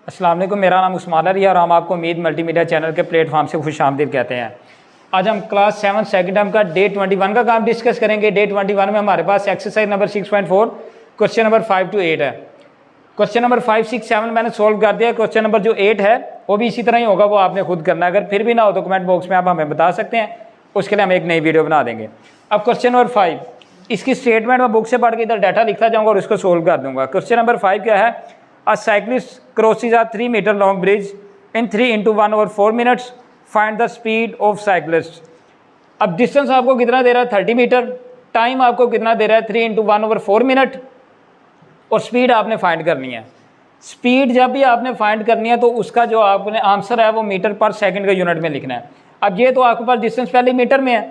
अस्सलाम वालेकुम, मेरा नाम उस्मान अली है और हम आपको उम्मीद मल्टीमीडिया चैनल के प्लेटफॉर्म से खुशामदीद कहते हैं। आज हम क्लास 7 सेकंड टर्म का डे 21 का काम डिस्कस करेंगे। डे 21 में हमारे पास exercise number 6.4 question number 5 to 8 है। क्वेश्चन नंबर 5, 6, 7 मैंने सोल्व कर दिया। क्वेश्चन नंबर जो 8 है वो भी इसी तरह ही होगा, वो आपने खुद करना है। अगर फिर भी ना हो तो कमेंट बॉक्स में आप हमें बता सकते हैं, उसके लिए हम एक नई वीडियो बना देंगे। अब क्वेश्चन नंबर 5, इसकी स्टेटमेंट मैं बुक से पढ़ के इधर डाटा लिखता जाऊँगा और इसको सोल्व कर दूँगा। क्वेश्चन नंबर 5 क्या है? A cyclist crosses a 3 meter long bridge in 3×1/4 minutes. Find the speed of cyclist. अब डिस्टेंस आपको कितना दे रहा है? 30 मीटर। टाइम आपको कितना दे रहा है? 3×1/4 मिनट। और स्पीड आपने फाइंड करनी है। स्पीड जब भी आपने फाइंड करनी है तो उसका जो आपने आंसर है वो मीटर पर सेकंड के यूनिट में लिखना है। अब ये तो आपके पास डिस्टेंस पहले मीटर में है,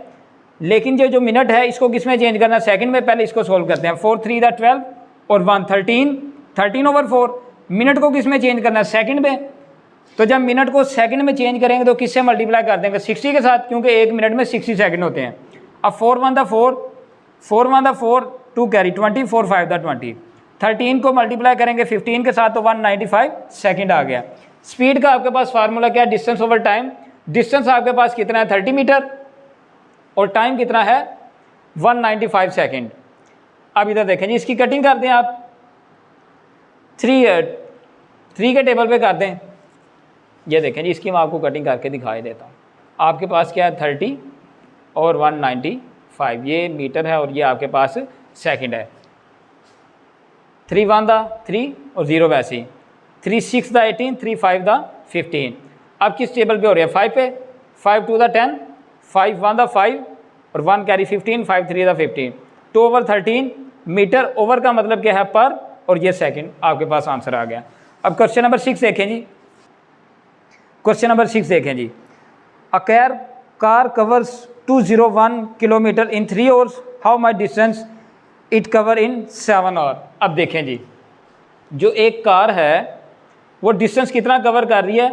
लेकिन ये जो मिनट है इसको किस में चेंज करना है? सेकंड में। पहले इसको सोल्व करते हैं। 4 3 12 और 1 13, 13/4। मिनट को किस में चेंज करना है? सेकंड में। तो जब मिनट को सेकंड में चेंज करेंगे तो किससे मल्टीप्लाई कर देंगे? 60 के साथ, क्योंकि एक मिनट में 60 सेकंड होते हैं। अब 4 1 4, 4 1 4, 2 कैरी 20, 4 5 20। 13 को मल्टीप्लाई करेंगे 15 के साथ तो 195 सेकंड आ गया। स्पीड का आपके पास फार्मूला क्या है? Distance over time. डिस्टेंस आपके पास कितना है? 30 मीटर और टाइम कितना है? 195 सेकंड। अब इधर देखें जी, इसकी कटिंग करते हैं आप। 3 के टेबल पे कर दें। ये देखें जी, इसकी मैं आपको कटिंग करके दिखाई देता हूँ। आपके पास क्या है? 30 और 195, ये मीटर है और ये आपके पास सेकंड है। 3 1 3 और 0 वैसे ही। 3 6 18, 3 5 15। अब किस टेबल पे हो रही है? 5 पे। 5 2 10, 5 1 5 और 1 कैरी 15, 5 3 15। 2/13 मीटर। ओवर का मतलब क्या है? पर, और ये सेकंड। आपके पास आंसर आ गया। अब क्वेश्चन नंबर 6 देखें जी। क्वेश्चन नंबर 6 देखें जी। A car covers 201 kilometre in 3 hours. How much distance it cover in 7 hour. अब देखें जी, जो एक कार है वो डिस्टेंस कितना कवर कर रही है?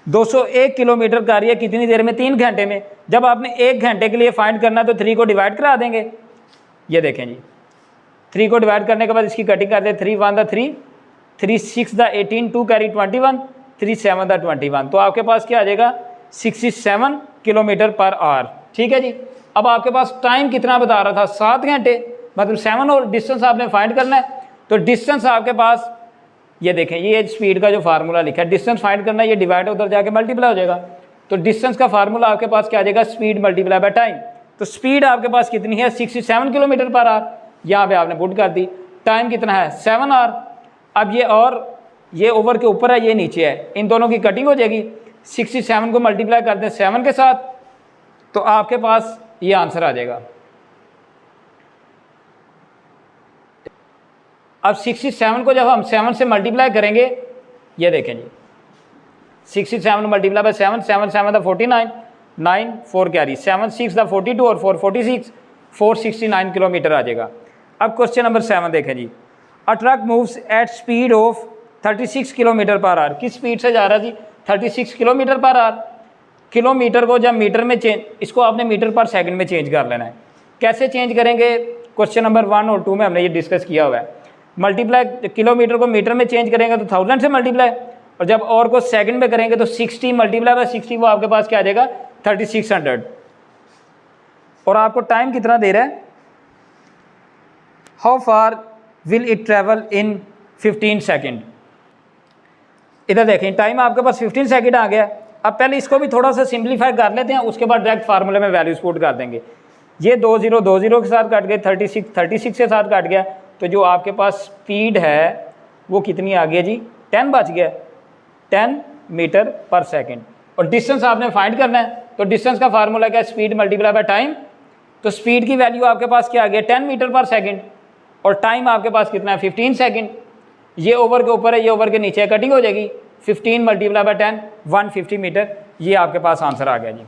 201 किलोमीटर कर रही है। कितनी देर में? 3 घंटे में। जब आपने 1 घंटे के लिए फाइंड करना है तो 3 को डिवाइड करा देंगे। ये देखें जी, 3 को डिवाइड करने के बाद इसकी कटिंग कर दे। 3 1 3, 3 6 18, 2 कैरी 21, 3 7 21। तो आपके पास क्या आ जाएगा? 67 किलोमीटर पर आवर। ठीक है जी। अब आपके पास टाइम कितना बता रहा था? 7 घंटे, मतलब 7। और डिस्टेंस आपने फाइंड करना है। तो डिस्टेंस आपके पास, ये देखें, ये स्पीड का जो फार्मूला लिखा है, डिस्टेंस फाइंड करना है, ये डिवाइड उधर जाके मल्टीप्लाई हो जाएगा। तो डिस्टेंस का फार्मूला आपके पास क्या आ जाएगा? Speed multiply by time. तो स्पीड आपके पास कितनी है? 67 किलोमीटर पर आवर। यहाँ पे आपने पुट कर दी। टाइम कितना है? 7 आवर। अब ये और ये ओवर के ऊपर है, ये नीचे है, इन दोनों की कटिंग हो जाएगी। 67 को मल्टीप्लाई करते हैं 7 के साथ तो आपके पास ये आंसर आ जाएगा। अब 67 को जब हम 7 से मल्टीप्लाई करेंगे, ये देखें जी, 67 मल्टीप्लाई बाय 7, 7 7 49, 9 4 कैरी 7 6 42 और 4 46, 469 किलोमीटर आ जाएगा। अब क्वेश्चन नंबर 7 देखें जी। A truck moves at speed of 36 kilometre per hour. किस स्पीड से जा रहा जी? 36 किलोमीटर पर आवर। किलोमीटर को जब मीटर में चेंज, इसको आपने मीटर पर सेकंड में चेंज कर लेना है। कैसे चेंज करेंगे? क्वेश्चन नंबर 1 और 2 में हमने ये डिस्कस किया हुआ है। मल्टीप्लाई, किलोमीटर को मीटर में चेंज करेंगे तो 1000 से मल्टीप्लाई, और जब और को सेकंड में करेंगे तो 60 मल्टीप्लाई बाय 60, वो आपके पास क्या आ जाएगा? 3600। और आपको टाइम कितना दे रहा है? How far will it travel in 15 second. इधर देखें, टाइम आपके पास 15 सेकेंड आ गया। अब पहले इसको भी थोड़ा सा सिंप्लीफाई कर लेते हैं, उसके बाद डायरेक्ट फार्मूले में वैल्यूज पुट कर देंगे। ये 2 0 2 0 के साथ कट गए, 36 के साथ कट गया। तो जो आपके पास स्पीड है वो कितनी आ गई जी? 10 बच गया, 10 मीटर पर सेकेंड। और डिस्टेंस आपने फाइंड करना है, तो डिस्टेंस का फार्मूला क्या है? Speed multiply by time. तो स्पीड की वैल्यू आपके पास क्या आ गया? 10 मीटर पर सेकेंड। और टाइम आपके पास कितना है? 15 सेकेंड। ये ओवर के ऊपर है, ये ओवर के नीचे, कटिंग हो जाएगी। 15 मल्टीप्लाई बाय 10, 150 मीटर। ये आपके पास आंसर आ गया जी।